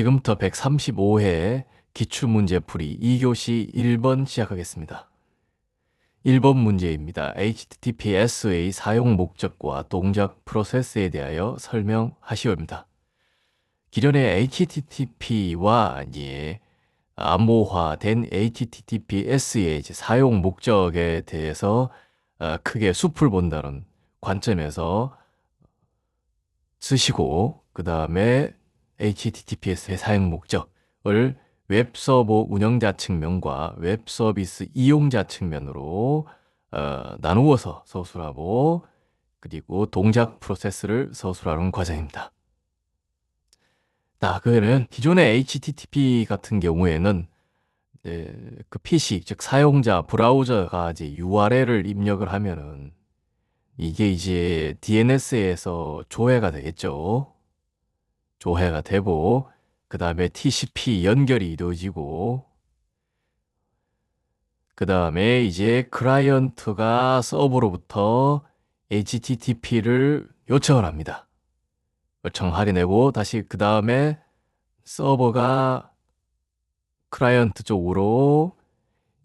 지금부터 135회 기출문제풀이 2교시 1번 시작하겠습니다. 1번 문제입니다. HTTPS의 사용 목적과 동작 프로세스에 대하여 설명하시오입니다. 기존의 HTTP와 암호화된 HTTPS의 사용 목적에 대해서 크게 숲을 본다는 관점에서 쓰시고, 그 다음에 HTTPS의 사용 목적을 웹서버 운영자 측면과 웹서비스 이용자 측면으로 나누어서 서술하고, 그리고 동작 프로세스를 서술하는 과정입니다. 그는 기존의 HTTP 같은 경우에는 그 PC, 즉 사용자 브라우저가 URL을 입력을 하면은 이게 DNS에서 조회가 되겠죠. 조회가 되고, 그 다음에 TCP 연결이 이루어지고, 그 다음에 클라이언트가 서버로부터 HTTP를 요청을 합니다. 요청을 확인하고, 다시 그 다음에 서버가 클라이언트 쪽으로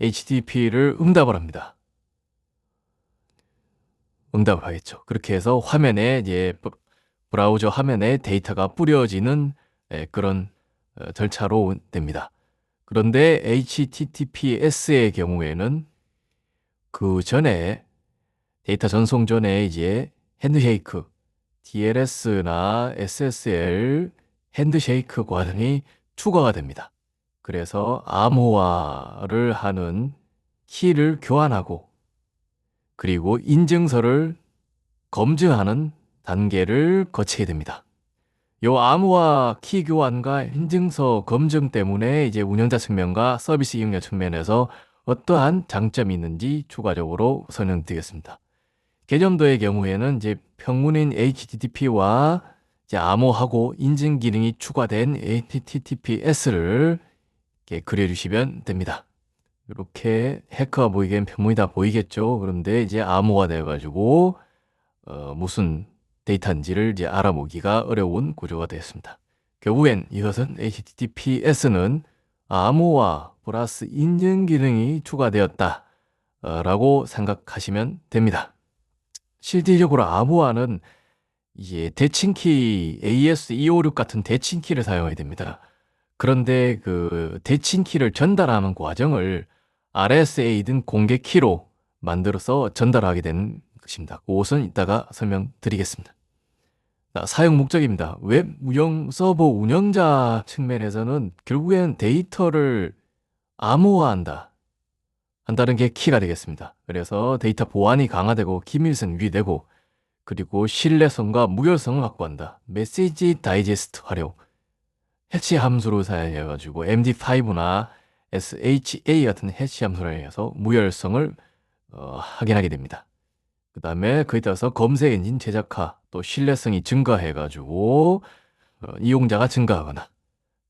HTTP를 응답을 합니다. 응답을 하겠죠. 그렇게 해서 화면에 브라우저 화면에 데이터가 뿌려지는 그런 절차로 됩니다. 그런데 HTTPS의 경우에는 그 전에 데이터 전송 전에 핸드쉐이크, TLS나 SSL 핸드쉐이크 과정이 추가가 됩니다. 그래서 암호화를 하는 키를 교환하고, 그리고 인증서를 검증하는 단계를 거치게 됩니다. 요 암호화 키 교환과 인증서 검증 때문에 운영자 측면과 서비스 이용자 측면에서 어떠한 장점이 있는지 추가적으로 설명드리겠습니다. 개념도의 경우에는 평문인 HTTP와 암호하고 인증 기능이 추가된 HTTPS를 이렇게 그려주시면 됩니다. 이렇게 해커가 보이기엔 평문이다 보이겠죠. 그런데 암호화 되어가지고 무슨 데이터인지를 알아보기가 어려운 구조가 되었습니다. 결국엔 이것은 HTTPS는 암호화 플러스 인증 기능이 추가되었다 라고 생각하시면 됩니다. 실질적으로 암호화는 대칭키 AES256 같은 대칭키를 사용해야 됩니다. 그런데 그 대칭키를 전달하는 과정을 RSA든 공개키로 만들어서 전달하게 되는 것입니다. 그것은 이따가 설명드리겠습니다. 사용 목적입니다. 웹 운영 서버 운영자 측면에서는 결국엔 데이터를 한다는 게 키가 되겠습니다. 그래서 데이터 보안이 강화되고 기밀성 유지되고, 그리고 신뢰성과 무결성을 확보한다. 메시지 다이제스트 활용, 해치 함수를 사용해가지고 MD5나 SHA 같은 해치 함수를 이용해서 무결성을 확인하게 됩니다. 그 다음에 그에 따라서 검색 엔진 제작화, 또 신뢰성이 증가해가지고 이용자가 증가하거나,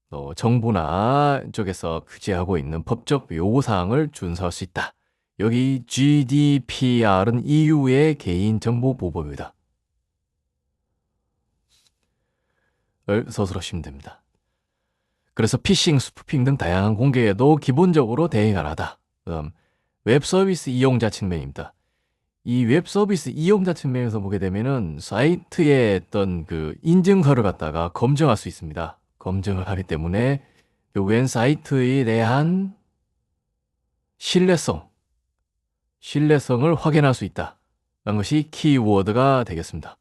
또 정부나 쪽에서 규제하고 있는 법적 요구사항을 준수할 수 있다. 여기 GDPR은 EU의 개인정보보호법입니다. 을 서술하시면 됩니다. 그래서 피싱, 스푸핑 등 다양한 공격에도 기본적으로 대응을 하다. 웹서비스 이용자 측면입니다. 이 웹서비스 이용자 측면에서 보게 되면은 사이트의 어떤 그 인증서를 갖다가 검증할 수 있습니다. 검증을 하기 때문에 결국엔 사이트에 대한 신뢰성을 확인할 수 있다 라는 것이 키워드가 되겠습니다.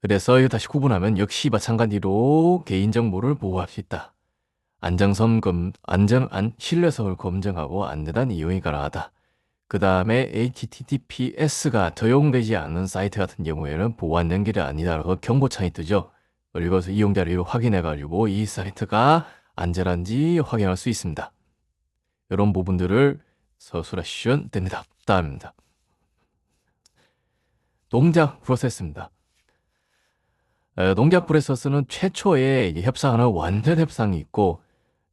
그래서 이거 다시 구분하면 역시 마찬가지로 개인정보를 보호할 수 있다. 신뢰성을 검증하고 안전한 이용이 가능하다. 그 다음에 HTTPS가 적용되지 않는 사이트 같은 경우에는 보안 연결이 아니다라고 경고창이 뜨죠. 그리고 이용자를 확인해가지고 이 사이트가 안전한지 확인할 수 있습니다. 이런 부분들을 서술하시면 됩니다. 다음입니다. 동작 프로세스입니다. 동작 프로세스는 최초에 협상하는 완전 협상이 있고,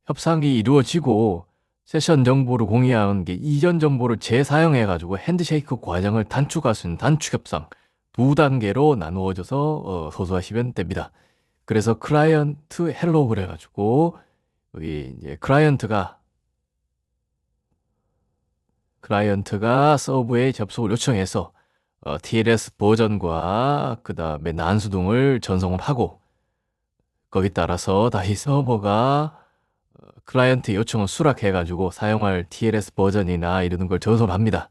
협상이 이루어지고 세션 정보를 공유한 게 이전 정보를 재사용해가지고 핸드쉐이크 과정을 단축할 수 있는 단축 협상, 두 단계로 나누어져서 서술하시면 됩니다. 그래서 클라이언트 헬로 그래가지고 여기 이제 클라이언트가 서버에 접속을 요청해서 TLS 버전과 그 다음에 난수동을 전송을 하고 거기 따라서 다시 서버가 클라이언트 요청을 수락해가지고 사용할 TLS 버전이나 이런 걸 전송합니다.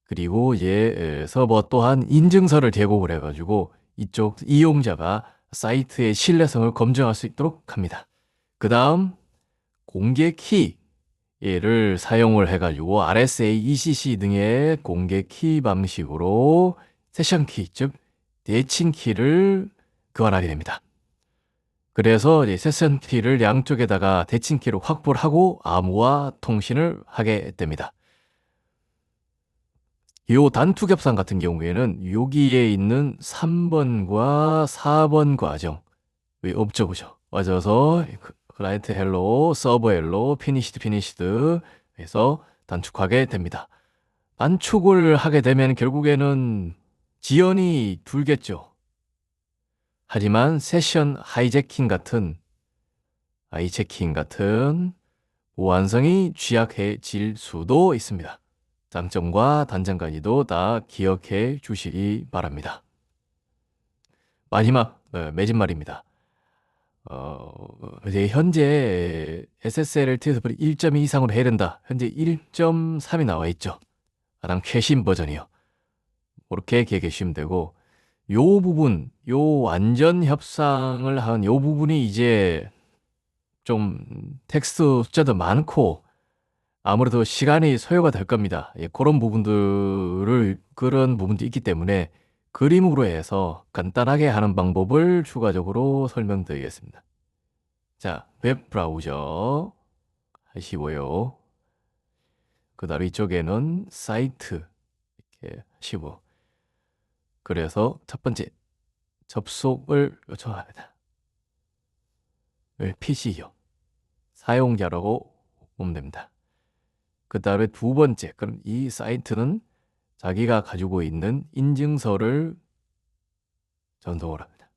그리고 이제 서버 또한 인증서를 제공을 해가지고 이쪽 이용자가 사이트의 신뢰성을 검증할 수 있도록 합니다. 그 다음 공개 키를 사용을 해가지고 RSA, ECC 등의 공개 키 방식으로 세션 키, 즉 대칭 키를 교환하게 됩니다. 그래서 이제 세션 키를 양쪽에다가 대칭 키로 확보를 하고 암호화 통신을 하게 됩니다. 요 단투 겹상 같은 경우에는 여기에 있는 3번과 4번 과정 없죠, 그죠? 맞아서 클라이언트 헬로, 서버 헬로, 피니시드 해서 단축하게 됩니다. 단축을 하게 되면 결국에는 지연이 둘겠죠. 하지만 세션 하이제킹 같은 보안성이 취약해질 수도 있습니다. 장점과 단점까지도 다 기억해 주시기 바랍니다. 마지막 매진말입니다. 이제 현재 SSL TSL 1.2 이상으로 해야 된다. 현재 1.3이 나와 있죠. 가장 최신 버전이요. 그렇게 기억하시면 되고, 요 부분, 요 안전 협상을 한 요 부분이 이제 좀 텍스트 숫자도 많고 아무래도 시간이 소요가 될 겁니다. 예, 그런 부분도 있기 때문에 그림으로 해서 간단하게 하는 방법을 추가적으로 설명드리겠습니다. 자, 웹 브라우저 하시고요. 그 다음 이쪽에는 사이트 이렇게 하시고, 그래서 첫 번째 접속을 요청합니다. PC요. 사용자라고 보면 됩니다. 그 다음에 두 번째, 그럼 이 사이트는 자기가 가지고 있는 인증서를 전송을 합니다.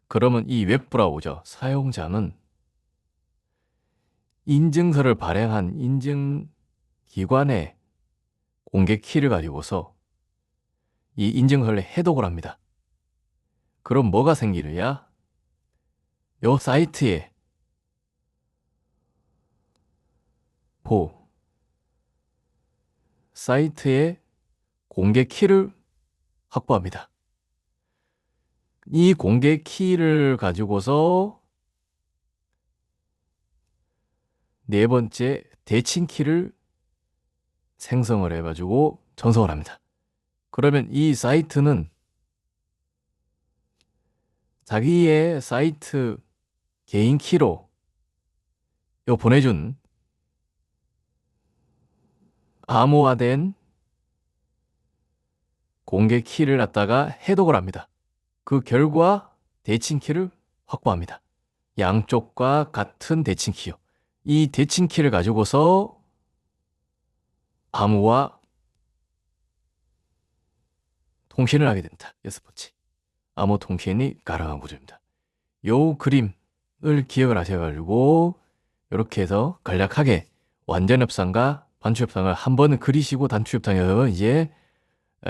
그러면 이 웹브라우저 사용자는 인증서를 발행한 인증기관의 공개 키를 가지고서 이 인증서를 해독을 합니다. 그럼 뭐가 생기느냐? 요 사이트에 사이트의 공개 키를 확보합니다. 이 공개 키를 가지고서 네 번째 대칭 키를 생성을 해가지고 전송을 합니다. 그러면 이 사이트는 자기의 사이트 개인 키로 요 보내준 암호화된 공개 키를 갖다가 해독을 합니다. 그 결과 대칭 키를 확보합니다. 양쪽과 같은 대칭 키요. 이 대칭 키를 가지고서 암호화 통신을 하게 됩니다. 여섯 번째, 암호 통신이 가능한 구조입니다. 요 그림을 기억을 하셔가지고 이렇게 해서 간략하게 완전 협상과 단축 협상을 한 번은 그리시고 단축 협상에서 이제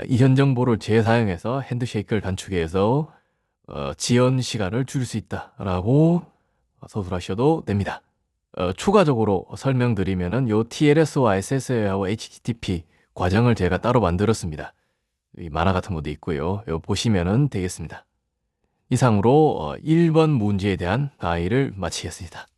이전 정보를 재사용해서 핸드쉐이크를 단축해서 지연 시간을 줄일 수 있다라고 서술하셔도 됩니다. 추가적으로 설명드리면은 요 TLS와 SSL하고 HTTP 과정을 제가 따로 만들었습니다. 이 만화 같은 것도 있고요. 요 보시면은 되겠습니다. 이상으로 1번 문제에 대한 강의를 마치겠습니다.